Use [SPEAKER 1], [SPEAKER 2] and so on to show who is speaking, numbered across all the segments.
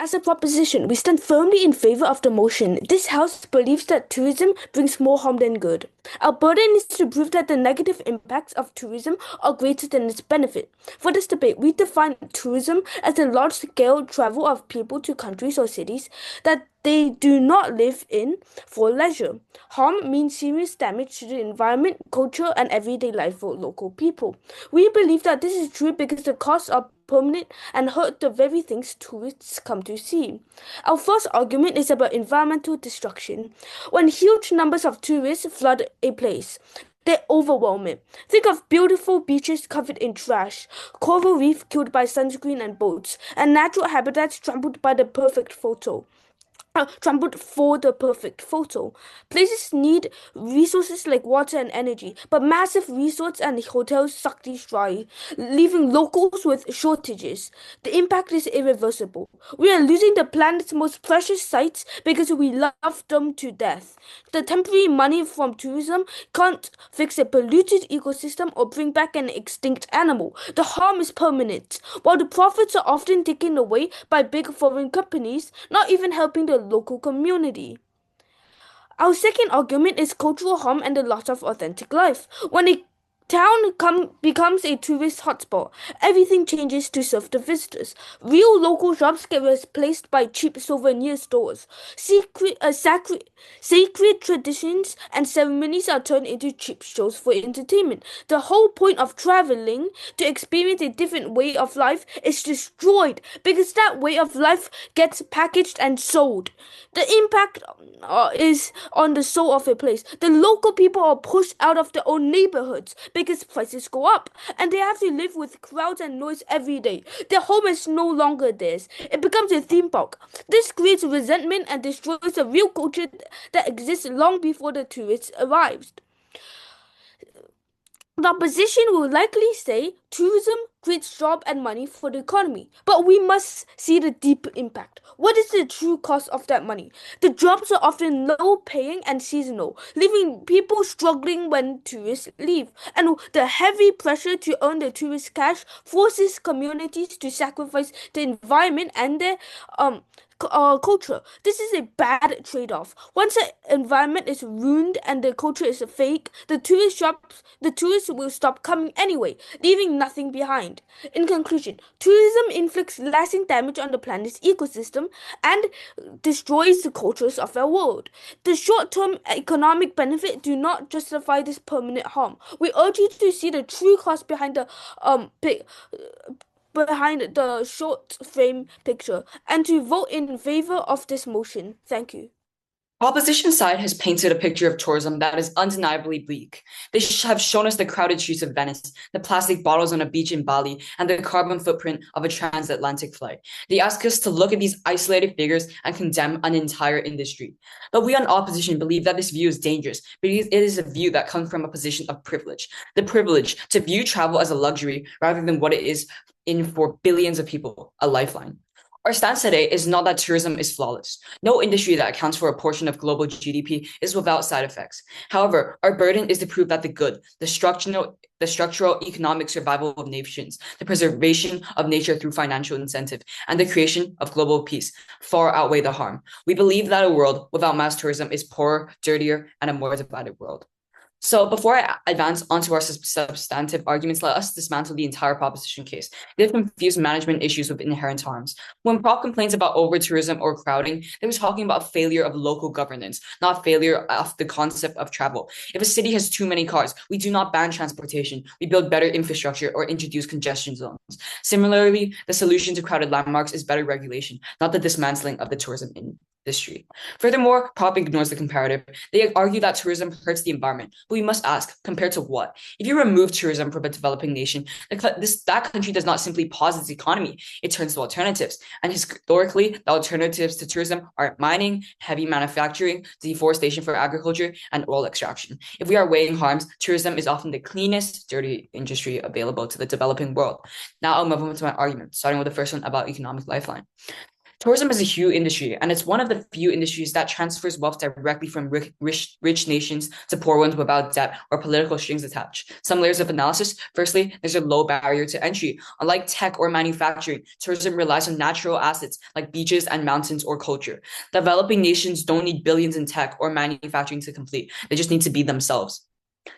[SPEAKER 1] As a proposition, we stand firmly in favor of the motion. This House believes that tourism brings more harm than good. Our burden is to prove that the negative impacts of tourism are greater than its benefit. For this debate, we define tourism as the large-scale travel of people to countries or cities that they do not live in for leisure. Harm means serious damage to the environment, culture, and everyday life for local people. We believe that this is true because the costs are permanent and hurt the very things tourists come to see. Our first argument is about environmental destruction. When huge numbers of tourists flood a place, they overwhelm it. Think of beautiful beaches covered in trash, coral reef killed by sunscreen and boats, and natural habitats trampled for the perfect photo. Places need resources like water and energy, but massive resorts and hotels suck these dry, leaving locals with shortages. The impact is irreversible. We are losing the planet's most precious sites because we love them to death. The temporary money from tourism can't fix a polluted ecosystem or bring back an extinct animal. The harm is permanent. While the profits are often taken away by big foreign companies, not even helping the local community. Our second argument is cultural harm and the loss of authentic life. When a becomes a tourist hotspot, everything changes to serve the visitors. Real local shops get replaced by cheap souvenir stores. Sacred traditions and ceremonies are turned into cheap shows for entertainment. The whole point of traveling to experience a different way of life is destroyed because that way of life gets packaged and sold. The impact is on the soul of a place. The local people are pushed out of their own neighborhoods because prices go up, and they have to live with crowds and noise every day. Their home is no longer theirs. It becomes a theme park. This creates resentment and destroys the real culture that exists long before the tourists arrived. The opposition will likely say tourism creates jobs and money for the economy, but we must see the deeper impact. What is the true cost of that money? The jobs are often low paying and seasonal, leaving people struggling when tourists leave. And the heavy pressure to earn the tourist cash forces communities to sacrifice the environment and their culture. This is a bad trade-off. Once the environment is ruined and the culture is fake, the tourists will stop coming anyway, leaving nothing behind. In conclusion, tourism inflicts lasting damage on the planet's ecosystem and destroys the cultures of our world. The short-term economic benefit do not justify this permanent harm. We urge you to see the true cost behind the short frame picture and to vote in favor of this motion. Thank you.
[SPEAKER 2] Opposition side has painted a picture of tourism that is undeniably bleak. They have shown us the crowded streets of Venice, the plastic bottles on a beach in Bali, and the carbon footprint of a transatlantic flight. They ask us to look at these isolated figures and condemn an entire industry. But we on opposition believe that this view is dangerous because it is a view that comes from a position of privilege. The privilege to view travel as a luxury rather than what it is in for billions of people, a lifeline. Our stance today is not that tourism is flawless. No industry that accounts for a portion of global GDP is without side effects. However, our burden is to prove that the structural economic survival of nations, the preservation of nature through financial incentive, and the creation of global peace far outweigh the harm. We believe that a world without mass tourism is poorer, dirtier, and a more divided world. So before I advance onto our substantive arguments, let us dismantle the entire proposition case. They have confused management issues with inherent harms. When Prop complains about over-tourism or crowding, they was talking about failure of local governance, not failure of the concept of travel. If a city has too many cars, we do not ban transportation. We build better infrastructure or introduce congestion zones. Similarly, the solution to crowded landmarks is better regulation, not the dismantling of the tourism industry. Furthermore, Prop ignores the comparative. They argue that tourism hurts the environment, but we must ask, compared to what? If you remove tourism from a developing nation, that country does not simply pause its economy, it turns to alternatives. And historically, the alternatives to tourism are mining, heavy manufacturing, deforestation for agriculture, and oil extraction. If we are weighing harms, tourism is often the cleanest, dirty industry available to the developing world. Now I'll move on to my argument, starting with the first one about economic lifeline. Tourism is a huge industry, and it's one of the few industries that transfers wealth directly from rich nations to poor ones without debt or political strings attached. Some layers of analysis. Firstly, there's a low barrier to entry. Unlike tech or manufacturing, tourism relies on natural assets like beaches and mountains or culture. Developing nations don't need billions in tech or manufacturing to complete. They just need to be themselves.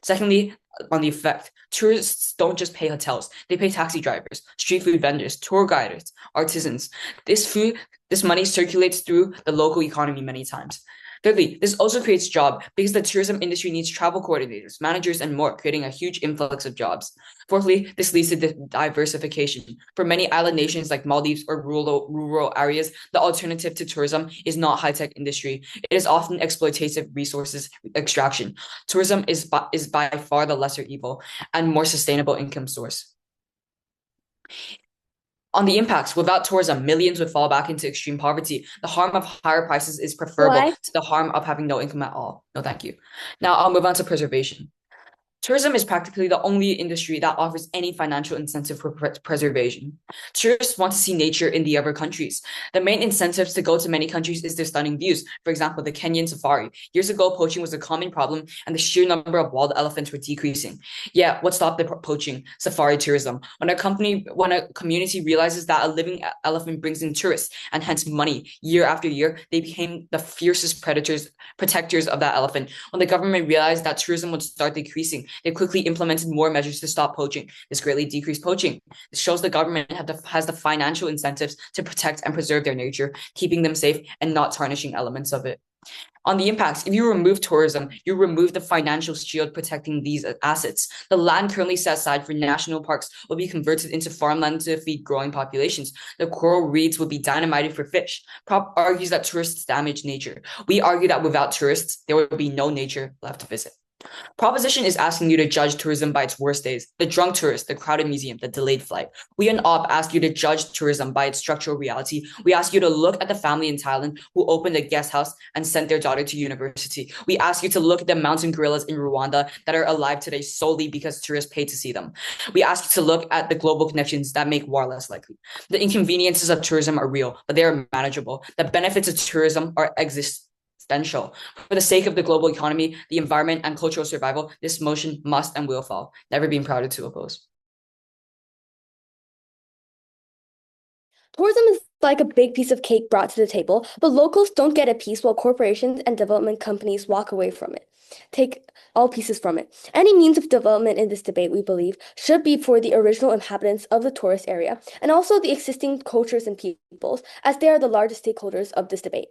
[SPEAKER 2] Secondly, on the effect, tourists don't just pay hotels, they pay taxi drivers, street food vendors, tour guides, artisans. This money circulates through the local economy many times. Thirdly, this also creates jobs because the tourism industry needs travel coordinators, managers, and more, creating a huge influx of jobs. Fourthly, this leads to diversification. For many island nations like Maldives or rural areas, the alternative to tourism is not high-tech industry. It is often exploitative resources extraction. Tourism is by far the lesser evil and more sustainable income source. On the impacts, without tourism, millions would fall back into extreme poverty. The harm of higher prices is preferable
[SPEAKER 1] Why?
[SPEAKER 2] to the harm of having no income at all. No, thank you. Now I'll move on to preservation. Tourism is practically the only industry that offers any financial incentive for preservation. Tourists want to see nature in the other countries. The main incentives to go to many countries is their stunning views. For example, the Kenyan safari. Years ago, poaching was a common problem, and the sheer number of wild elephants were decreasing. Yeah, what stopped the poaching? Safari tourism. When a community realizes that a living elephant brings in tourists and hence money year after year, they became the fiercest protectors of that elephant. When the government realized that tourism would start decreasing, they quickly implemented more measures to stop poaching. This greatly decreased poaching. This shows the government has the financial incentives to protect and preserve their nature, keeping them safe and not tarnishing elements of it. On the impacts, if you remove tourism, you remove the financial shield protecting these assets. The land currently set aside for national parks will be converted into farmland to feed growing populations. The coral reefs will be dynamited for fish. Prop argues that tourists damage nature. We argue that without tourists, there will be no nature left to visit. Proposition is asking you to judge tourism by its worst days: the drunk tourist, the crowded museum, the delayed flight. We on OP ask you to judge tourism by its structural reality. We ask you to look at the family in Thailand who opened a guest house and sent their daughter to university. We ask you to look at the mountain gorillas in Rwanda that are alive today solely because tourists pay to see them. We ask you to look at the global connections that make war less likely. The inconveniences of tourism are real, but they are manageable. The benefits of tourism are existential. For the sake of the global economy, the environment, and cultural survival, this motion must and will fall. Never been prouder to oppose.
[SPEAKER 1] Tourism is like a big piece of cake brought to the table, but locals don't get a piece while corporations and development companies walk away from it, take all pieces from it. Any means of development in this debate, we believe, should be for the original inhabitants of the tourist area and also the existing cultures and peoples, as they are the largest stakeholders of this debate.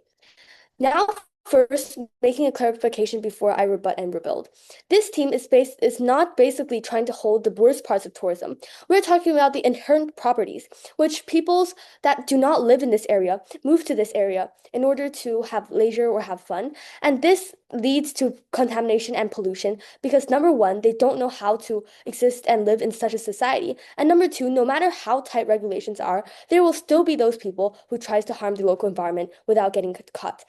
[SPEAKER 1] Now, first, making a clarification before I rebut and rebuild. This team is not basically trying to hold the worst parts of tourism. We're talking about the inherent properties, which peoples that do not live in this area move to this area in order to have leisure or have fun. And this leads to contamination and pollution because number one, they don't know how to exist and live in such a society. And number two, no matter how tight regulations are, there will still be those people who tries to harm the local environment without getting caught.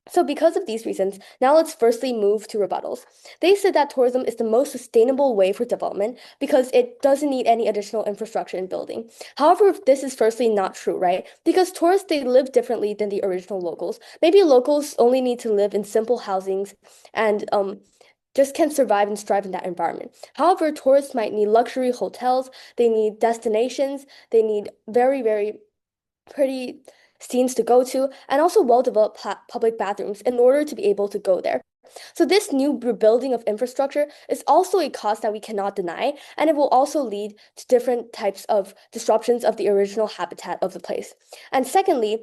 [SPEAKER 1] So because of these reasons, now let's firstly move to rebuttals. They said that tourism is the most sustainable way for development because it doesn't need any additional infrastructure and building. However, this is firstly not true, right? Because tourists, they live differently than the original locals. Maybe locals only need to live in simple housings and just can survive and strive in that environment. However, tourists might need luxury hotels, they need destinations, they need very, very pretty scenes to go to, and also well-developed public bathrooms in order to be able to go there. So this new rebuilding of infrastructure is also a cost that we cannot deny, and it will also lead to different types of disruptions of the original habitat of the place. And secondly,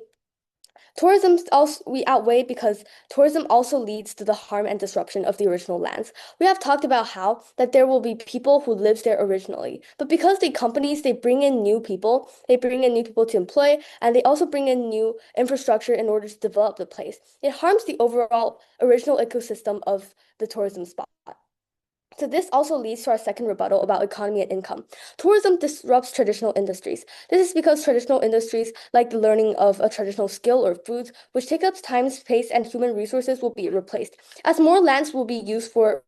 [SPEAKER 1] tourism also we outweigh because tourism also leads to the harm and disruption of the original lands. We have talked about how that there will be people who lived there originally, but because the companies they bring in new people, they bring in new people to employ, and they also bring in new infrastructure in order to develop the place. It harms the overall original ecosystem of the tourism spot. So this also leads to our second rebuttal about economy and income. Tourism disrupts traditional industries. This is because traditional industries, like the learning of a traditional skill or foods, which take up time, space, and human resources, will be replaced, as more lands will be used for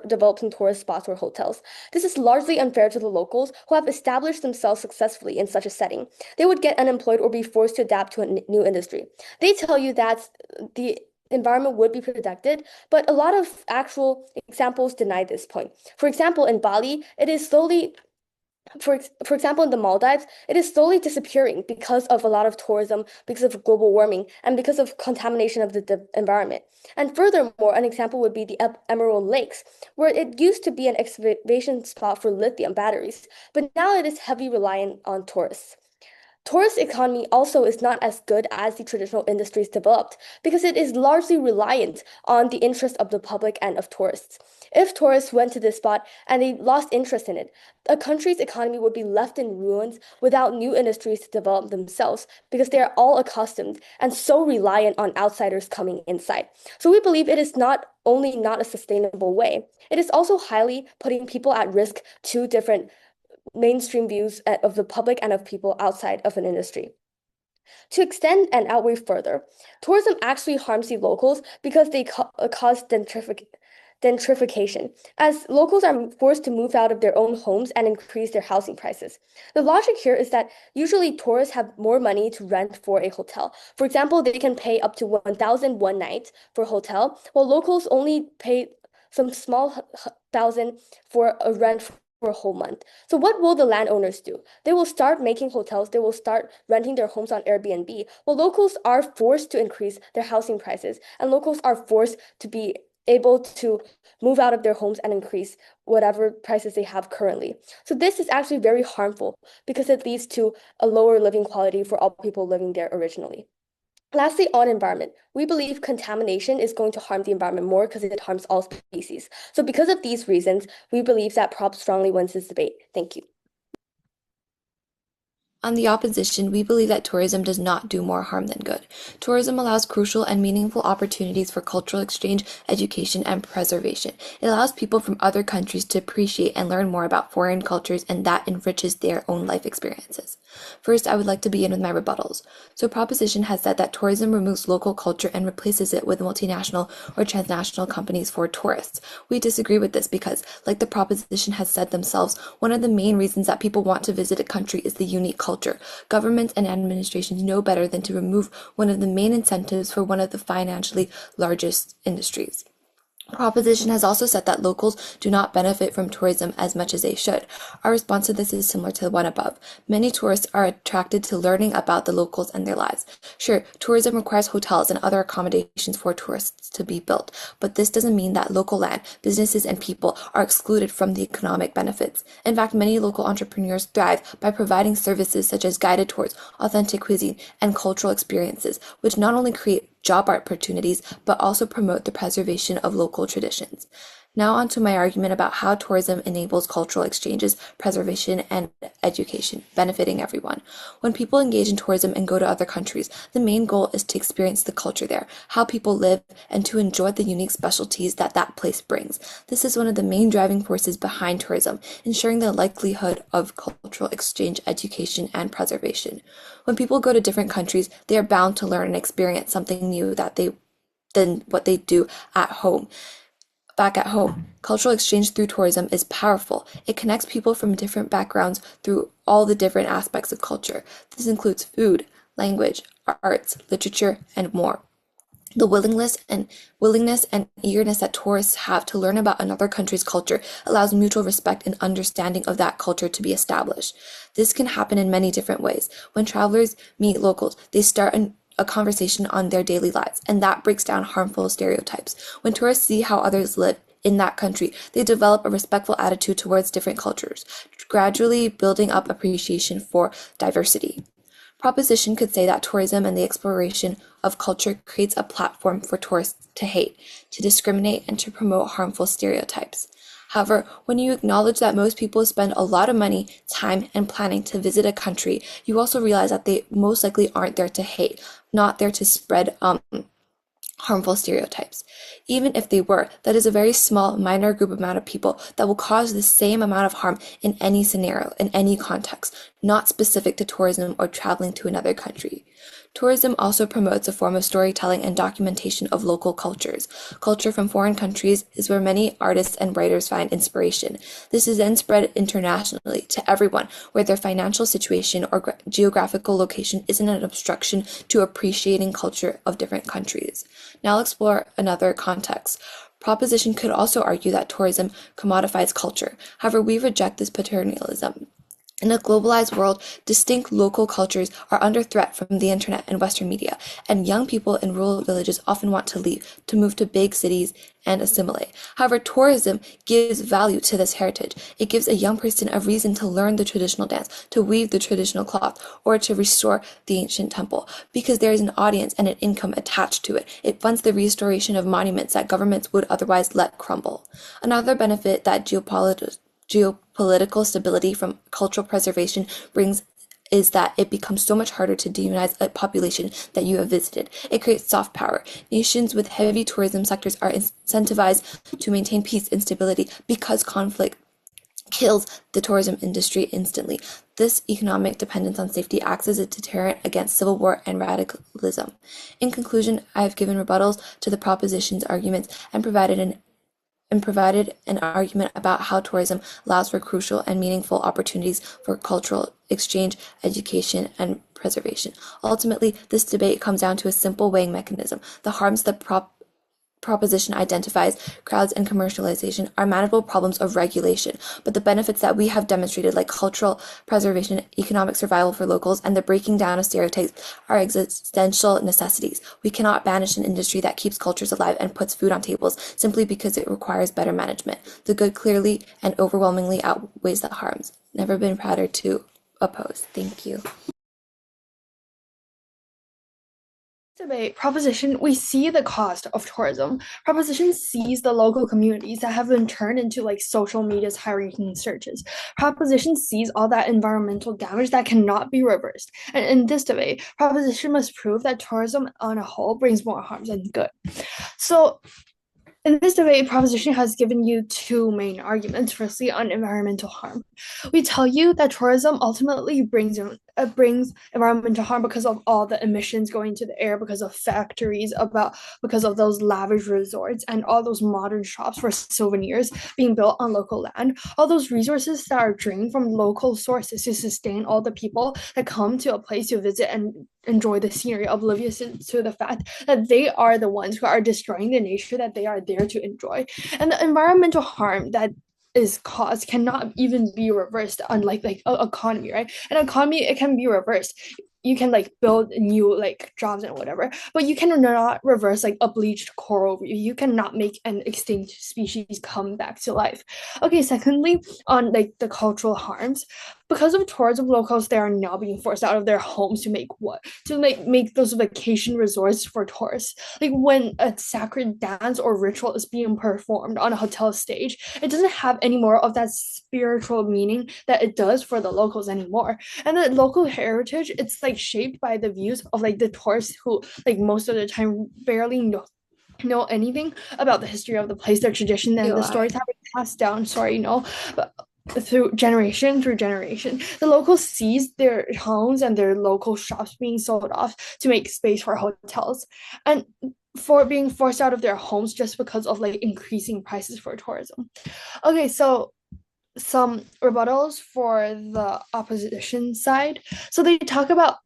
[SPEAKER 1] developing tourist spots or hotels. This is largely unfair to the locals who have established themselves successfully in such a setting. They would get unemployed or be forced to adapt to a new industry. They tell you that the environment would be protected, but a lot of actual examples deny this point. For example, in Bali, it is slowly for example, in the Maldives, it is slowly disappearing because of a lot of tourism, because of global warming, and because of contamination of the environment. And furthermore, an example would be the Emerald Lakes, where it used to be an excavation spot for lithium batteries, but now it is heavily reliant on tourists. Tourist economy also is not as good as the traditional industries developed because it is largely reliant on the interest of the public and of tourists. If tourists went to this spot and they lost interest in it, a country's economy would be left in ruins without new industries to develop themselves because they are all accustomed and so reliant on outsiders coming inside. So we believe it is not only not a sustainable way, it is also highly putting people at risk to different mainstream views of the public and of people outside of an industry. To extend and outweigh further, tourism actually harms the locals because they cause gentrification, as locals are forced to move out of their own homes and increase their housing prices. The logic here is that usually tourists have more money to rent for a hotel. For example, they can pay up to 1,000 one night for a hotel, while locals only pay some small thousand for a rent for a whole month. So what will the landowners do? They will start making hotels, they will start renting their homes on Airbnb. Well, locals are forced to increase their housing prices, and locals are forced to be able to move out of their homes and increase whatever prices they have currently. So this is actually very harmful because it leads to a lower living quality for all people living there originally. Lastly, on environment, we believe contamination is going to harm the environment more because it harms all species. So because of these reasons, we believe that Prop strongly wins this debate. Thank you.
[SPEAKER 3] On the opposition, we believe that tourism does not do more harm than good. Tourism allows crucial and meaningful opportunities for cultural exchange, education, and preservation. It allows people from other countries to appreciate and learn more about foreign cultures, and that enriches their own life experiences. First, I would like to begin with my rebuttals. So, proposition has said that tourism removes local culture and replaces it with multinational or transnational companies for tourists. We disagree with this because, like the proposition has said themselves, one of the main reasons that people want to visit a country is the unique culture. Governments and administrations know better than to remove one of the main incentives for one of the financially largest industries. Proposition has also said that locals do not benefit from tourism as much as they should. Our response to this is similar to the one above. Many tourists are attracted to learning about the locals and their lives. Sure, tourism requires hotels and other accommodations for tourists to be built, but this doesn't mean that local land, businesses, and people are excluded from the economic benefits. In fact, many local entrepreneurs thrive by providing services such as guided tours, authentic cuisine, and cultural experiences, which not only create job opportunities, but also promote the preservation of local traditions. Now on to my argument about how tourism enables cultural exchanges, preservation, and education, benefiting everyone. When people engage in tourism and go to other countries, the main goal is to experience the culture there, how people live, and to enjoy the unique specialties that that place brings. This is one of the main driving forces behind tourism, ensuring the likelihood of cultural exchange, education, and preservation. When people go to different countries, they are bound to learn and experience something new than what they do at home. Back at home, cultural exchange through tourism is powerful. It connects people from different backgrounds through all the different aspects of culture. This includes food, language, arts, literature, and more. The willingness and eagerness that tourists have to learn about another country's culture allows mutual respect and understanding of that culture to be established. This can happen in many different ways. When travelers meet locals, they start a conversation on their daily lives, and that breaks down harmful stereotypes. When tourists see how others live in that country, they develop a respectful attitude towards different cultures, gradually building up appreciation for diversity. Proposition could say that tourism and the exploration of culture creates a platform for tourists to hate, to discriminate, and to promote harmful stereotypes. However, when you acknowledge that most people spend a lot of money, time, and planning to visit a country, you also realize that they most likely aren't there to hate, not there to spread harmful stereotypes. Even if they were, that is a very small, minor group amount of people that will cause the same amount of harm in any scenario, in any context, not specific to tourism or traveling to another country. Tourism also promotes a form of storytelling and documentation of local cultures. Culture from foreign countries is where many artists and writers find inspiration. This is then spread internationally to everyone, where their financial situation or geographical location isn't an obstruction to appreciating culture of different countries. Now let's explore another context. Proposition could also argue that tourism commodifies culture. However, we reject this paternalism. In a globalized world, distinct local cultures are under threat from the internet and Western media, and young people in rural villages often want to leave, to move to big cities and assimilate. However, tourism gives value to this heritage. It gives a young person a reason to learn the traditional dance, to weave the traditional cloth, or to restore the ancient temple, because there is an audience and an income attached to it. It funds the restoration of monuments that governments would otherwise let crumble. Another benefit that geopolitical stability from cultural preservation brings is that it becomes so much harder to demonize a population that you have visited. It creates soft power. Nations with heavy tourism sectors are incentivized to maintain peace and stability because conflict kills the tourism industry instantly. This economic dependence on safety acts as a deterrent against civil war and radicalism. In conclusion, I have given rebuttals to the proposition's arguments and provided an argument about how tourism allows for crucial and meaningful opportunities for cultural exchange, education, and preservation. Ultimately, this debate comes down to a simple weighing mechanism. The harms the proposition identifies, crowds and commercialization, are manageable problems of regulation, but the benefits that we have demonstrated, like cultural preservation, economic survival for locals, and the breaking down of stereotypes, are existential necessities. We cannot banish an industry that keeps cultures alive and puts food on tables simply because it requires better management. The good clearly and overwhelmingly outweighs the harms. Never been prouder to oppose. Thank you.
[SPEAKER 4] Debate proposition, we see the cost of tourism. Proposition sees the local communities that have been turned into like social media's high-ranking searches. Proposition sees all that environmental damage that cannot be reversed. And in this debate, proposition must prove that tourism on a whole brings more harm than good. So in this debate, proposition has given you two main arguments. Firstly, on environmental harm. We tell you that tourism ultimately brings environmental harm because of all the emissions going into the air, because of factories, because of those lavish resorts and all those modern shops for souvenirs being built on local land. All those resources that are drained from local sources to sustain all the people that come to a place to visit and enjoy the scenery, oblivious to the fact that they are the ones who are destroying the nature that they are there to enjoy. And the environmental harm that is caused cannot even be reversed, unlike like an economy, right? An economy, it can be reversed. You can like build new like jobs and whatever, but you cannot reverse like a bleached coral reef. You cannot make an extinct species come back to life. Okay, secondly, on like the cultural harms, because of tourism, locals they are now being forced out of their homes to make what? To like make those vacation resorts for tourists. Like when a sacred dance or ritual is being performed on a hotel stage, it doesn't have any more of that spiritual meaning that it does for the locals anymore. And the local heritage, it's like shaped by the views of like the tourists who like most of the time barely know anything about the history of the place, their tradition, and the stories have been passed down. Sorry, no, but through generation, the locals sees their homes and their local shops being sold off to make space for hotels, and for being forced out of their homes just because of like increasing prices for tourism. Okay, so some rebuttals for the opposition side. So they talk about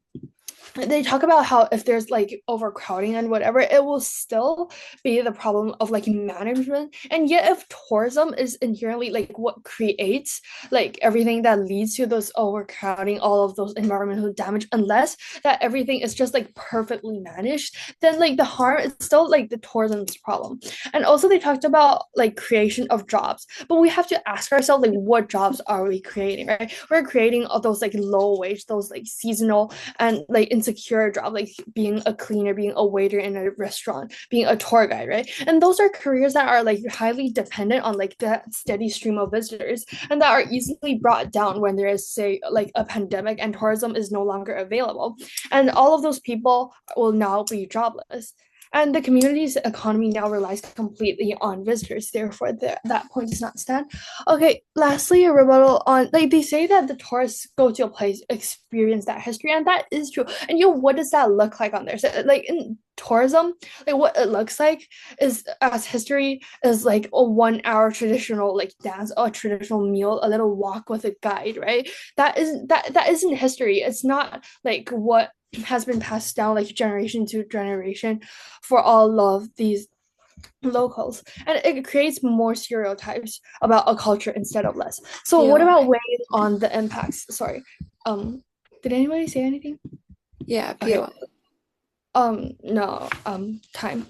[SPEAKER 4] how if there's like overcrowding and whatever, it will still be the problem of like management. And yet if tourism is inherently like what creates like everything that leads to those overcrowding, all of those environmental damage, unless that everything is just like perfectly managed, then like the harm is still like the tourism's problem. And also they talked about like creation of jobs, but we have to ask ourselves like what jobs are we creating, right? We're creating all those like low wage, those like seasonal and like insecure job, like being a cleaner, being a waiter in a restaurant, being a tour guide, right? And those are careers that are like highly dependent on like that steady stream of visitors, and that are easily brought down when there is, say, like a pandemic and tourism is no longer available. And all of those people will now be jobless. And the community's economy now relies completely on visitors. Therefore, that point does not stand. Okay, lastly, a rebuttal on like they say that the tourists go to a place, experience that history, and that is true. And what does that look like on there? So, like in tourism, like what it looks like is as history is like a 1 hour traditional like dance, a traditional meal, a little walk with a guide, right? That isn't history. It's not like what has been passed down like generation to generation for all of these locals, and it creates more stereotypes about a culture instead of less. So what about weighing on the impacts? Sorry, did anybody say anything?
[SPEAKER 3] Yeah,
[SPEAKER 4] Okay.
[SPEAKER 3] POI.
[SPEAKER 4] No, time.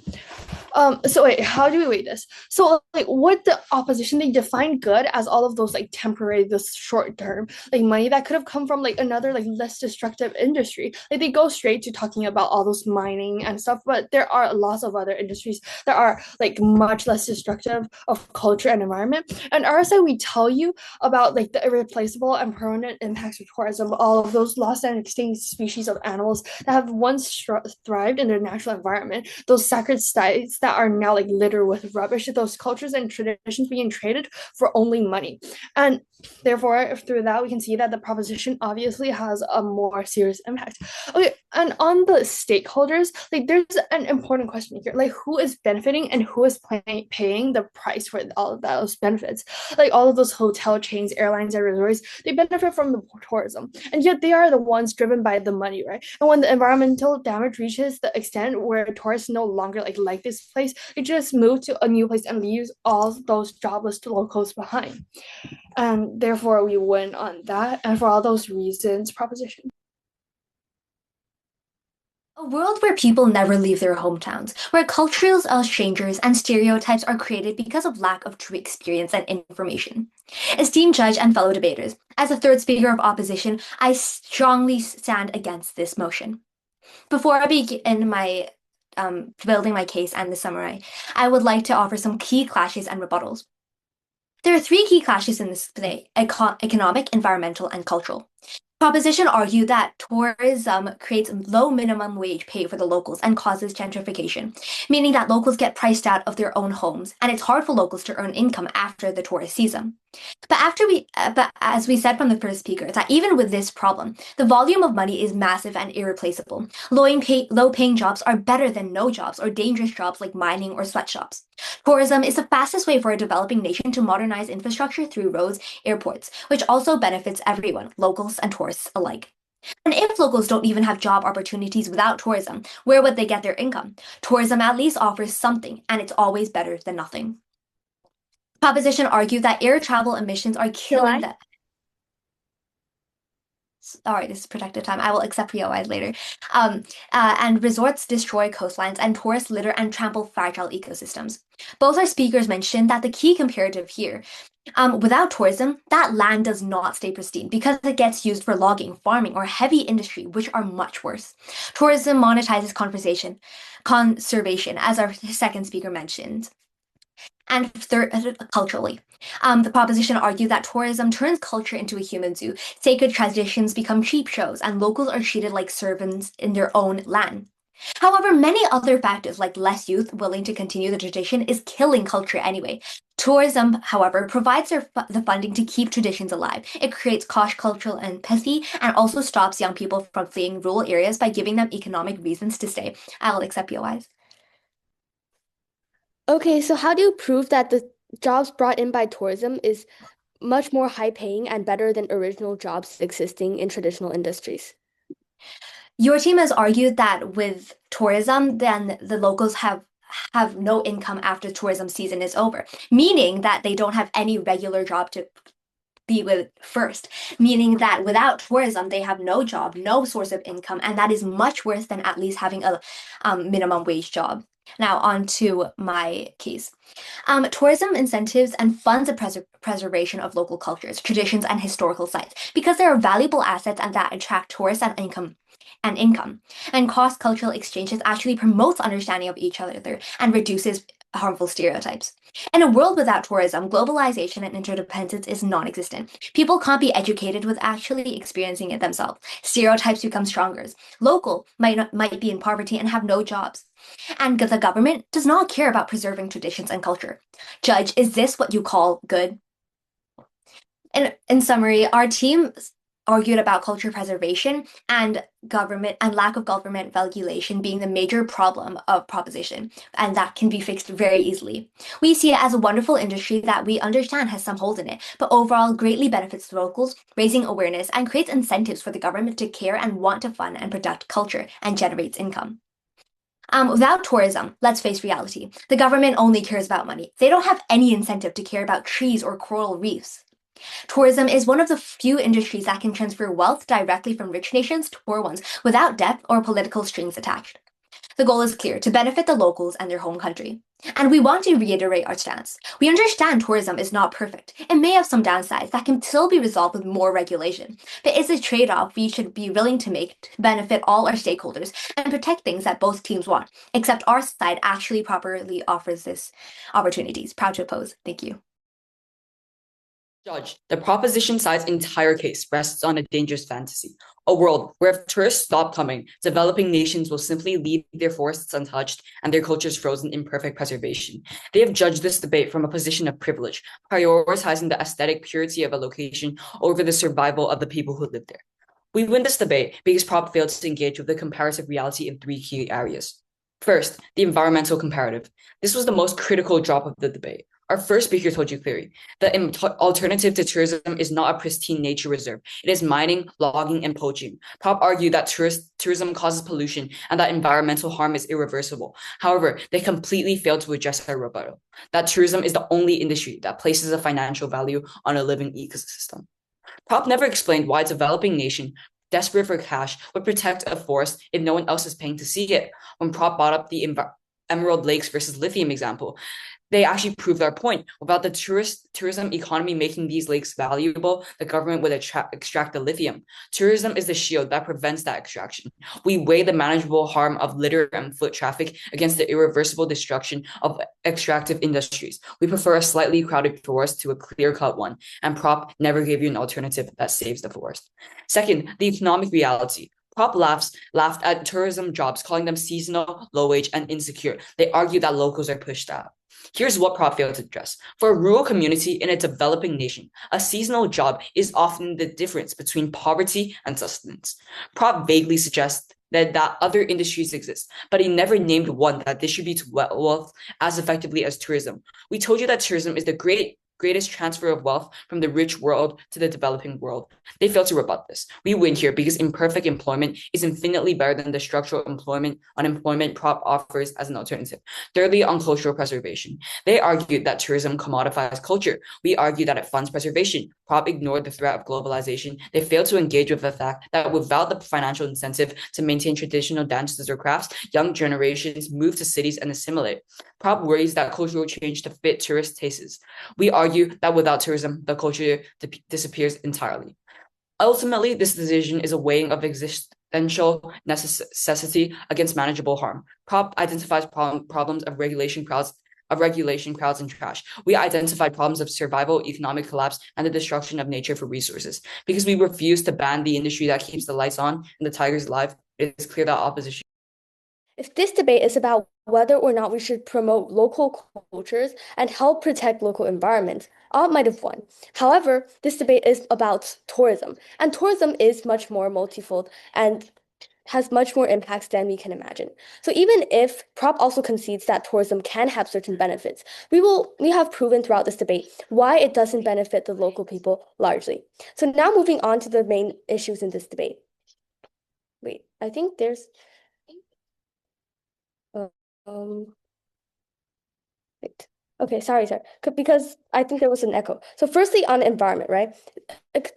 [SPEAKER 4] So wait, how do we weight this? So like what the opposition, they define good as all of those like temporary, this short term, like money that could have come from like another like less destructive industry. Like they go straight to talking about all those mining and stuff, but there are lots of other industries that are like much less destructive of culture and environment. And RSI, we tell you about like the irreplaceable and permanent impacts of tourism, all of those lost and extinct species of animals that have once thrived in their natural environment, those sacred sites that are now like littered with rubbish, those cultures and traditions being traded for only money. And therefore, through that, we can see that the proposition obviously has a more serious impact. Okay, and on the stakeholders, like there's an important question here, like who is benefiting and who is paying the price for all of those benefits? Like all of those hotel chains, airlines, and resorts, they benefit from the tourism, and yet they are the ones driven by the money, right? And when the environmental damage reaches the extent where tourists no longer like this place, they just move to a new place and leaves all those jobless locals behind. And therefore, we win on that. And for all those reasons, proposition.
[SPEAKER 5] A world where people never leave their hometowns, where cultures are strangers and stereotypes are created because of lack of true experience and information. Esteemed judge and fellow debaters, as a third speaker of opposition, I strongly stand against this motion. Before I begin my building my case and the summary, I would like to offer some key clashes and rebuttals. There are three key clashes in this debate: economic, environmental, and cultural. Proposition argued that tourism creates low minimum wage pay for the locals and causes gentrification, meaning that locals get priced out of their own homes, and it's hard for locals to earn income after the tourist season. But as we said from the first speaker, that even with this problem, the volume of money is massive and irreplaceable. Low-paying jobs are better than no jobs or dangerous jobs like mining or sweatshops. Tourism is the fastest way for a developing nation to modernize infrastructure through roads, airports, which also benefits everyone, locals and tourists alike. And if locals don't even have job opportunities without tourism, where would they get their income? Tourism at least offers something, and it's always better than nothing. Proposition argued that air travel emissions are killing the... Sorry, this is protected time. I will accept POIs later. And resorts destroy coastlines, and tourists litter and trample fragile ecosystems. Both our speakers mentioned that the key comparative here, without tourism, that land does not stay pristine because it gets used for logging, farming, or heavy industry, which are much worse. Tourism monetizes conservation, as our second speaker mentioned. And third, culturally. The proposition argued that tourism turns culture into a human zoo. Sacred traditions become cheap shows, and locals are treated like servants in their own land. However, many other factors, like less youth willing to continue the tradition, is killing culture anyway. Tourism, however, provides the funding to keep traditions alive. It creates cross-cultural empathy and also stops young people from fleeing rural areas by giving them economic reasons to stay. I'll accept POIs.
[SPEAKER 1] Okay, so how do you prove that the jobs brought in by tourism is much more high paying and better than original jobs existing in traditional industries?
[SPEAKER 5] Your team has argued that with tourism, then the locals have no income after tourism season is over, meaning that they don't have any regular job to be with first, meaning that without tourism, they have no job, no source of income, and that is much worse than at least having a minimum wage job. Now, on to my case. Tourism incentives and funds the preservation of local cultures, traditions, and historical sites because they are valuable assets and that attract tourists and income. And cross-cultural exchanges actually promotes understanding of each other and reduces harmful stereotypes. In a world without tourism, globalization and interdependence is non-existent. People can't be educated with actually experiencing it themselves. Stereotypes become stronger. Local might be in poverty and have no jobs. And the government does not care about preserving traditions and culture. Judge, is this what you call good? In summary, our team argued about culture preservation and government and lack of government regulation being the major problem of proposition, and that can be fixed very easily. We see it as a wonderful industry that we understand has some holes in it, but overall greatly benefits the locals, raising awareness and creates incentives for the government to care and want to fund and protect culture and generates income. Without tourism, let's face reality, the government only cares about money. They don't have any incentive to care about trees or coral reefs. Tourism is one of the few industries that can transfer wealth directly from rich nations to poor ones without debt or political strings attached. The goal is clear, to benefit the locals and their home country. And we want to reiterate our stance. We understand tourism is not perfect. It may have some downsides that can still be resolved with more regulation, but it's a trade-off we should be willing to make to benefit all our stakeholders and protect things that both teams want, except our side actually properly offers this opportunities. Proud to oppose. Thank you.
[SPEAKER 2] Judge, the proposition side's entire case rests on a dangerous fantasy, a world where if tourists stop coming, developing nations will simply leave their forests untouched and their cultures frozen in perfect preservation. They have judged this debate from a position of privilege, prioritizing the aesthetic purity of a location over the survival of the people who live there. We win this debate because Prop failed to engage with the comparative reality in three key areas. First, the environmental comparative. This was the most critical drop of the debate. Our first speaker told you clearly that alternative to tourism is not a pristine nature reserve. It is mining, logging, and poaching. Prop argued that tourism causes pollution and that environmental harm is irreversible. However, they completely failed to address our rebuttal, that tourism is the only industry that places a financial value on a living ecosystem. Prop never explained why a developing nation desperate for cash would protect a forest if no one else is paying to see it. When Prop brought up the Emerald Lakes versus lithium example, they actually proved our point. Without the tourism economy making these lakes valuable, the government would extract the lithium. Tourism is the shield that prevents that extraction. We weigh the manageable harm of litter and foot traffic against the irreversible destruction of extractive industries. We prefer a slightly crowded forest to a clear-cut one, and Prop never gave you an alternative that saves the forest. Second, the economic reality. Prop laughed at tourism jobs, calling them seasonal, low-wage, and insecure. They argue that locals are pushed out. Here's what Prop failed to address. For a rural community in a developing nation, a seasonal job is often the difference between poverty and sustenance. Prop vaguely suggests that other industries exist, but he never named one that distributes wealth as effectively as tourism. We told you that tourism is the greatest transfer of wealth from the rich world to the developing world. They failed to rebut this. We win here because imperfect employment is infinitely better than the structural unemployment Prop offers as an alternative. Thirdly, on cultural preservation. They argued that tourism commodifies culture. We argue that it funds preservation. Prop ignored the threat of globalization. They failed to engage with the fact that without the financial incentive to maintain traditional dances or crafts, young generations move to cities and assimilate. Prop worries that cultural change to fit tourist tastes. We argue that without tourism, the culture disappears entirely. Ultimately, this decision is a weighing of existential necessity against manageable harm. Prop identifies problems of regulation crowds and trash. We identified problems of survival, economic collapse, and the destruction of nature for resources. Because we refuse to ban the industry that keeps the lights on and the tigers alive, it is clear that opposition.
[SPEAKER 1] If this debate is about whether or not we should promote local cultures and help protect local environments, I might have won. However, this debate is about tourism, and tourism is much more multifold and has much more impacts than we can imagine. So even if Prop also concedes that tourism can have certain benefits, we have proven throughout this debate why it doesn't benefit the local people largely. So now moving on to the main issues in this debate. Wait, I think there's wait. Okay, sorry, because I think there was an echo. So firstly, on environment, right?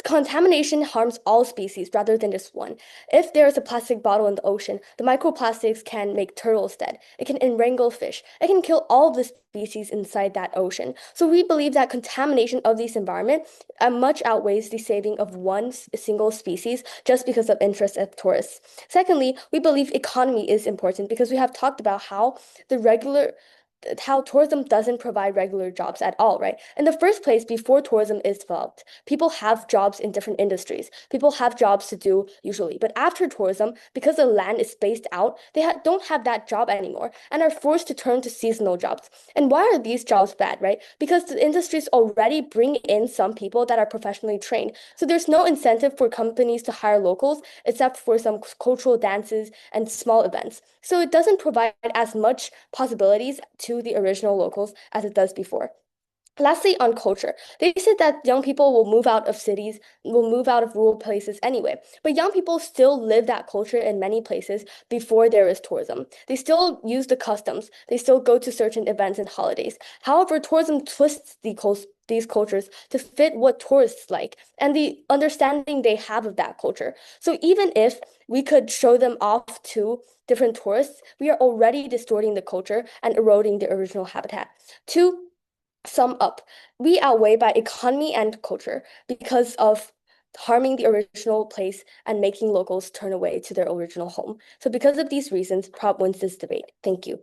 [SPEAKER 1] Contamination harms all species rather than just one. If there is a plastic bottle in the ocean, the microplastics can make turtles dead. It can enwrangle fish. It can kill all the species inside that ocean. So we believe that contamination of this environment much outweighs the saving of one single species just because of interest of tourists. Secondly, we believe economy is important because we have talked about how the
[SPEAKER 6] how tourism doesn't provide regular jobs at all, right? In the first place, before tourism is developed, people have jobs in different industries. People have jobs to do usually. But after tourism, because the land is spaced out, they don't have that job anymore and are forced to turn to seasonal jobs. And why are these jobs bad, right? Because the industries already bring in some people that are professionally trained. So there's no incentive for companies to hire locals except for some cultural dances and small events. So it doesn't provide as much possibilities to the original locals as it does before. Lastly, on culture, they said that young people will move out of cities, will move out of rural places anyway. But young people still live that culture in many places before there is tourism. They still use the customs. They still go to certain events and holidays. However, tourism twists these cultures to fit what tourists like and the understanding they have of that culture. So even if we could show them off to different tourists, we are already distorting the culture and eroding the original habitat. To sum up, we outweigh by economy and culture because of harming the original place and making locals turn away to their original home. So because of these reasons, Prop wins this debate. Thank you.